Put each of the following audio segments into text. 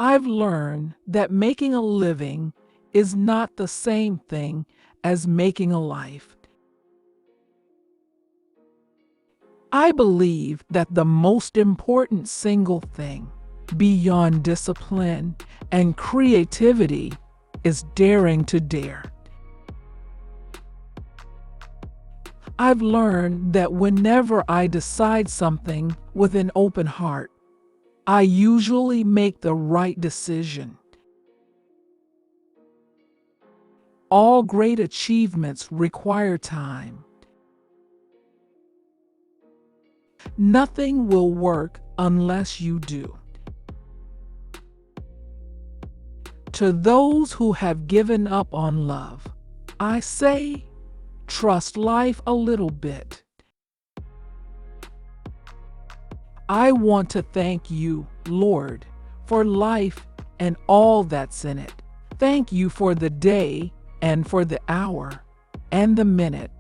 I've learned that making a living is not the same thing as making a life. I believe that the most important single thing, beyond discipline and creativity, is daring to dare. I've learned that whenever I decide something with an open heart, I usually make the right decision. All great achievements require time. Nothing will work unless you do. To those who have given up on love, I say, trust life a little bit. I want to thank you, Lord, for life and all that's in it. Thank you for the day and for the hour and the minute.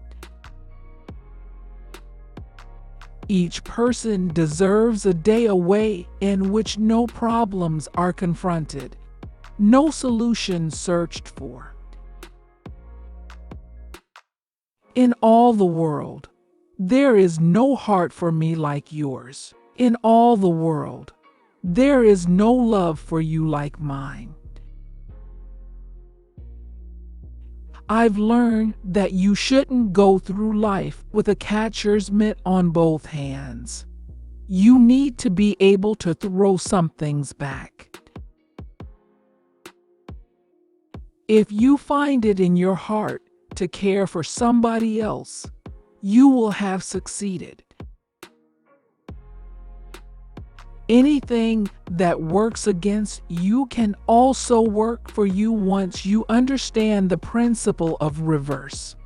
Each person deserves a day away in which no problems are confronted, no solution searched for. In all the world, there is no heart for me like yours. In all the world, there is no love for you like mine. I've learned that you shouldn't go through life with a catcher's mitt on both hands. You need to be able to throw some things back. If you find it in your heart to care for somebody else, you will have succeeded. Anything that works against you can also work for you once you understand the principle of reverse.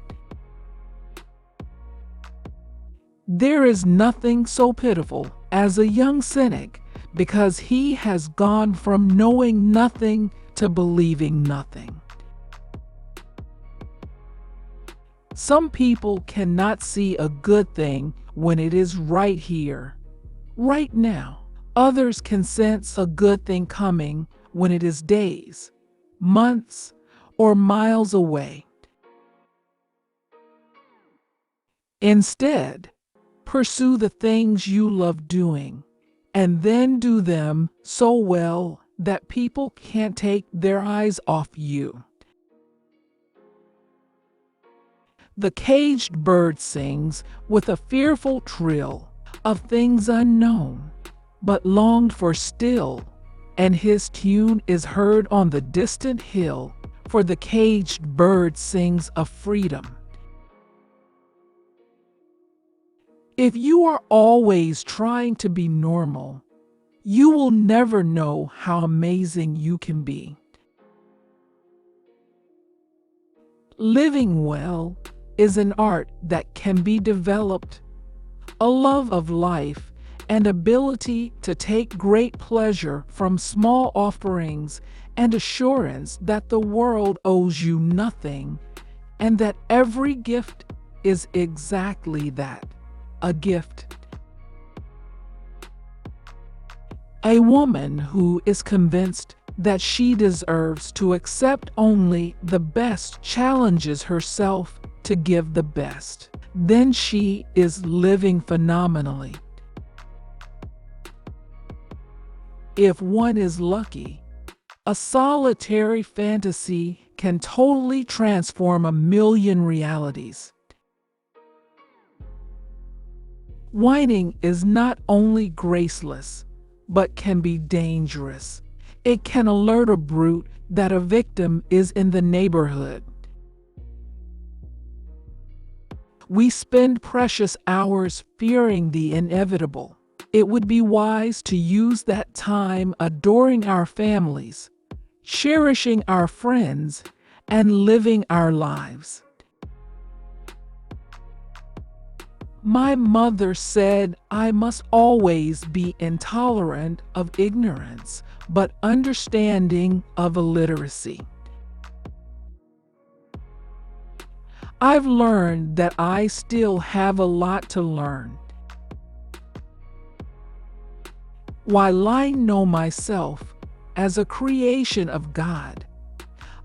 There is nothing so pitiful as a young cynic because he has gone from knowing nothing to believing nothing. Some people cannot see a good thing when it is right here, right now. Others can sense a good thing coming when it is days, months, or miles away. Instead, pursue the things you love doing, and then do them so well that people can't take their eyes off you. The caged bird sings with a fearful trill of things unknown, but longed for still, and his tune is heard on the distant hill, for the caged bird sings of freedom. If you are always trying to be normal, you will never know how amazing you can be. Living well is an art that can be developed, a love of life, and ability to take great pleasure from small offerings and assurance that the world owes you nothing and that every gift is exactly that, a gift. A woman who is convinced that she deserves to accept only the best challenges herself to give the best. Then she is living phenomenally. If one is lucky, a solitary fantasy can totally transform a million realities. Whining is not only graceless, but can be dangerous. It can alert a brute that a victim is in the neighborhood. We spend precious hours fearing the inevitable. It would be wise to use that time adoring our families, cherishing our friends, and living our lives. My mother said I must always be intolerant of ignorance, but understanding of illiteracy. I've learned that I still have a lot to learn. While I know myself, as a creation of God,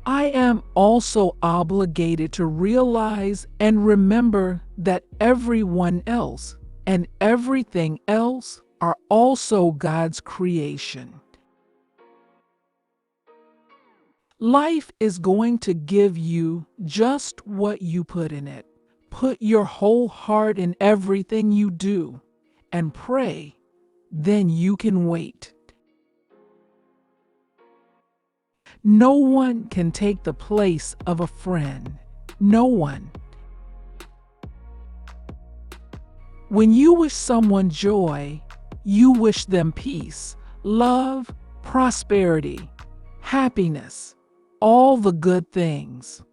I am also obligated to realize and remember that everyone else and everything else are also God's creation. Life is going to give you just what you put in it. Put your whole heart in everything you do and pray, then you can wait. No one can take the place of a friend. No one. When you wish someone joy, you wish them peace, love, prosperity, happiness, all the good things.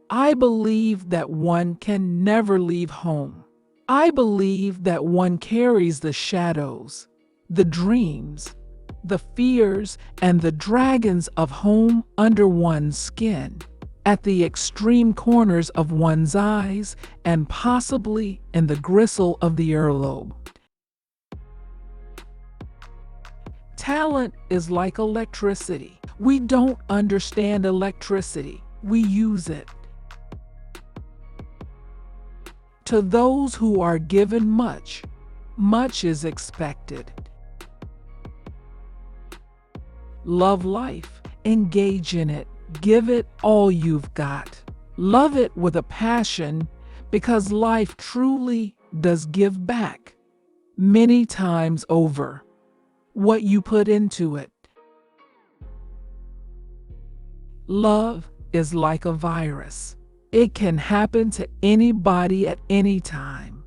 I believe that one can never leave home. I believe that one carries the shadows, the dreams, the fears, and the dragons of home under one's skin, at the extreme corners of one's eyes, and possibly in the gristle of the earlobe. Talent is like electricity. We don't understand electricity. We use it. To those who are given much, much is expected. Love life, engage in it, give it all you've got. Love it with a passion, because life truly does give back, many times over, what you put into it. Love is like a virus. It can happen to anybody at any time.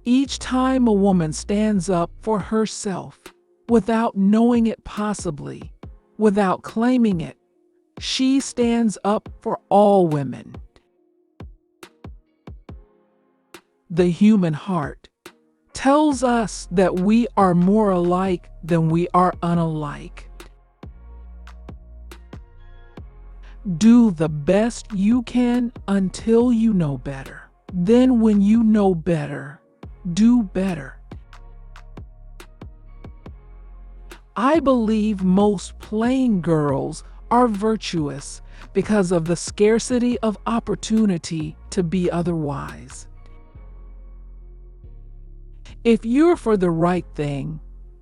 Each time a woman stands up for herself, without knowing it possibly, without claiming it, she stands up for all women. The human heart tells us that we are more alike than we are unalike. Do the best you can until you know better. Then when you know better, do better. I believe most plain girls are virtuous because of the scarcity of opportunity to be otherwise. If you're for the right thing,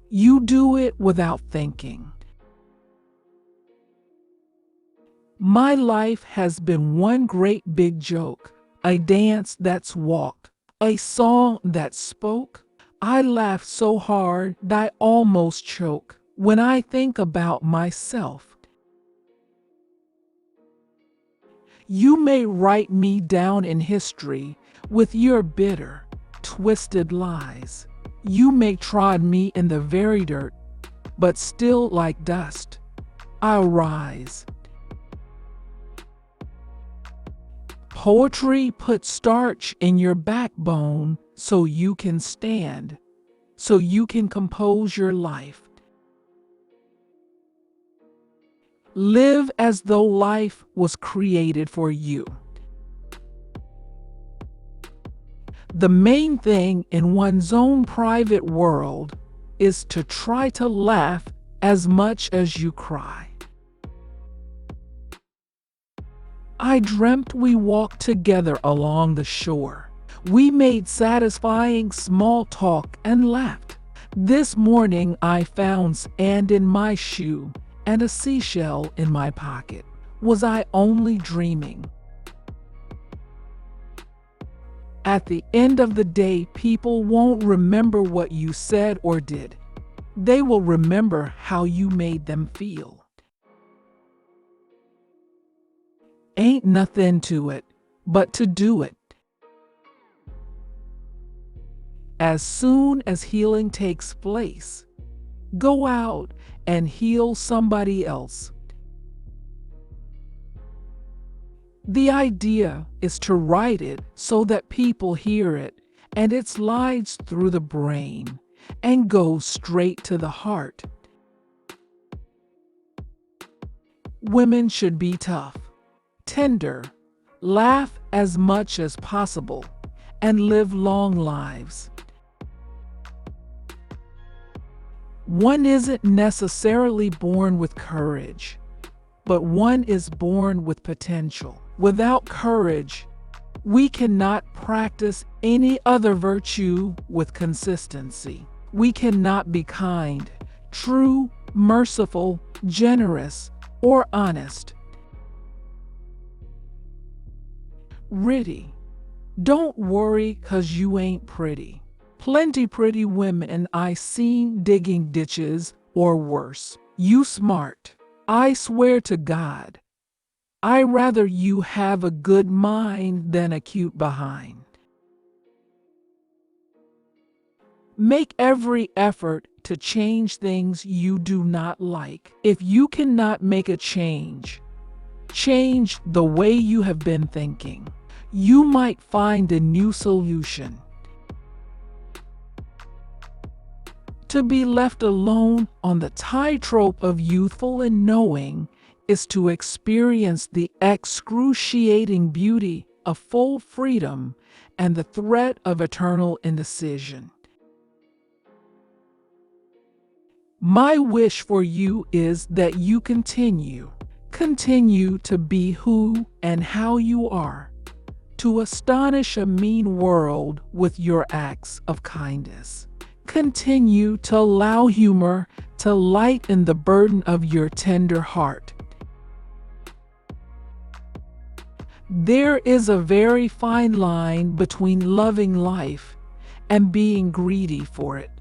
you do it without thinking. My life has been one great big joke, a dance that's walked, a song that spoke. I laugh so hard that I almost choke when I think about myself. You may write me down in history with your bitter, twisted lies. You may trod me in the very dirt, but still like dust, I'll rise. Poetry puts starch in your backbone so you can stand, so you can compose your life. Live as though life was created for you. The main thing in one's own private world is to try to laugh as much as you cry. I dreamt we walked together along the shore. We made satisfying small talk and laughed. This morning I found sand in my shoe and a seashell in my pocket. Was I only dreaming? At the end of the day, people won't remember what you said or did. They will remember how you made them feel. Ain't nothing to it but to do it. As soon as healing takes place, go out and heal somebody else. The idea is to write it so that people hear it and it slides through the brain and goes straight to the heart. Women should be tough, tender, laugh as much as possible, and live long lives. One isn't necessarily born with courage, but one is born with potential. Without courage, we cannot practice any other virtue with consistency. We cannot be kind, true, merciful, generous, or honest. Pretty. Don't worry 'cause you ain't pretty. Plenty pretty women I seen digging ditches or worse. You smart. I swear to God, I rather you have a good mind than a cute behind. Make every effort to change things you do not like. If you cannot make a change, change the way you have been thinking. You might find a new solution. To be left alone on the tightrope of youthful and knowing is to experience the excruciating beauty of full freedom and the threat of eternal indecision. My wish for you is that you continue to be who and how you are, to astonish a mean world with your acts of kindness. Continue to allow humor to lighten the burden of your tender heart. There is a very fine line between loving life and being greedy for it.